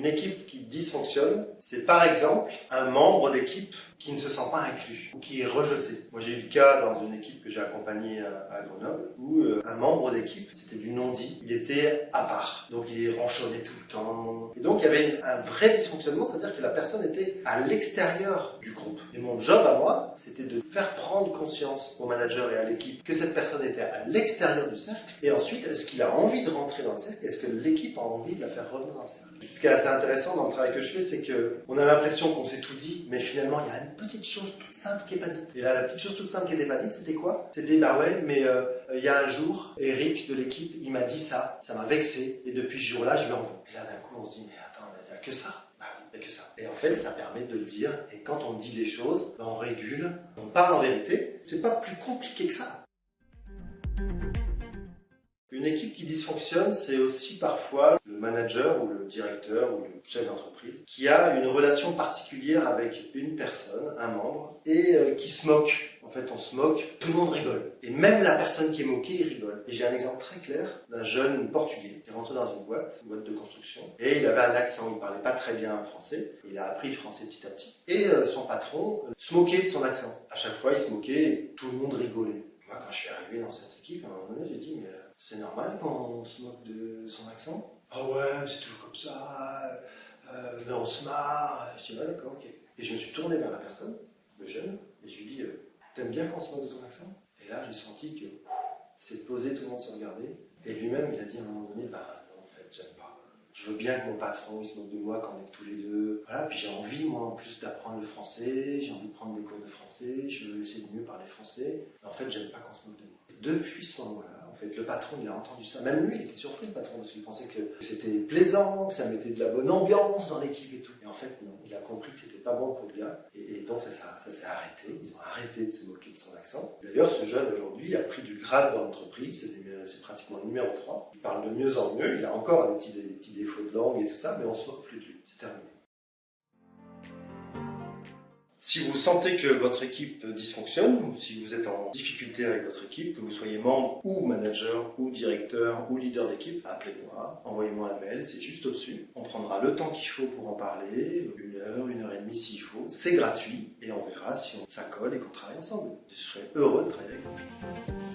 Une équipe qui dysfonctionne, c'est par exemple un membre d'équipe qui ne se sent pas inclus ou qui est rejeté. Moi j'ai eu le cas dans une équipe que j'ai accompagnée à Grenoble où un membre d'équipe, c'était du non-dit, il était à part. Donc il ronchonnait tout le temps. Et donc il y avait un vrai dysfonctionnement, c'est-à-dire que la personne était à l'extérieur du groupe. Et mon job à moi, c'était de faire prendre conscience au manager et à l'équipe que cette personne était à l'extérieur du cercle. Et ensuite, est-ce qu'il a envie de rentrer dans le cercle? Est-ce que l'équipe a envie de la faire revenir dans le cercle? Ce qui est assez intéressant dans le travail que je fais, c'est qu'on a l'impression qu'on s'est tout dit, mais finalement, il y a une petite chose toute simple qui n'est pas dite. Et là, la petite chose toute simple qui n'était pas dite, c'était quoi? C'était, bah ouais, mais il y a un jour, Eric de l'équipe, il m'a dit ça m'a vexé, et depuis ce jour-là, je lui en veux. Et là, d'un coup, on se dit, mais attends, il n'y a que ça. Bah oui, il n'y a que ça. Et en fait, ça permet de le dire, et quand on dit les choses, on régule, on parle en vérité. C'est pas plus compliqué que ça. Une équipe qui dysfonctionne, c'est aussi parfois le manager ou le directeur ou le chef d'entreprise qui a une relation particulière avec une personne, un membre, et qui se moque. En fait, on se moque, tout le monde rigole. Et même la personne qui est moquée, il rigole. Et j'ai un exemple très clair d'un jeune portugais qui est rentré dans une boîte de construction, et il avait un accent, il parlait pas très bien français, il a appris le français petit à petit. Et son patron se moquait de son accent. À chaque fois, il se moquait et tout le monde rigolait. Moi, quand je suis arrivé dans cette équipe, à un moment donné, j'ai dit, mais c'est normal quand on se moque de son accent? Ah ouais, c'est toujours comme ça, mais on se marre. Je dis, ouais, d'accord, ok. Et je me suis tourné vers la personne, le jeune, et je lui dis, t'aimes bien quand on se moque de ton accent? Et là, j'ai senti que c'est posé, tout le monde se regardait. Et lui-même, il a dit à un moment donné, bah non, en fait, j'aime pas. Je veux bien que mon patron il se moque de moi quand on est que tous les deux. Voilà, puis j'ai envie, moi, en plus, d'apprendre le français, j'ai envie de prendre des cours de français, je veux essayer de mieux parler français. Mais en fait, j'aime pas qu'on se moque de moi. Et depuis ce moment-là, en fait, le patron, il a entendu ça. Même lui, il était surpris, le patron, parce qu'il pensait que c'était plaisant, que ça mettait de la bonne ambiance dans l'équipe et tout. Et en fait, non, il a compris que c'était pas bon pour le gars. Et donc, ça s'est arrêté. Ils ont arrêté de se moquer de son accent. D'ailleurs, ce jeune, aujourd'hui, a pris du grade dans l'entreprise. C'est pratiquement le numéro 3. Il parle de mieux en mieux. Il a encore des petits défauts de langue et tout ça, mais on se moque plus de lui. C'est terminé. Si vous sentez que votre équipe dysfonctionne, ou si vous êtes en difficulté avec votre équipe, que vous soyez membre ou manager ou directeur ou leader d'équipe, appelez-moi, envoyez-moi un mail, c'est juste au-dessus. On prendra le temps qu'il faut pour en parler, 1 heure et demie s'il faut. C'est gratuit et on verra si ça colle et qu'on travaille ensemble. Je serai heureux de travailler avec vous.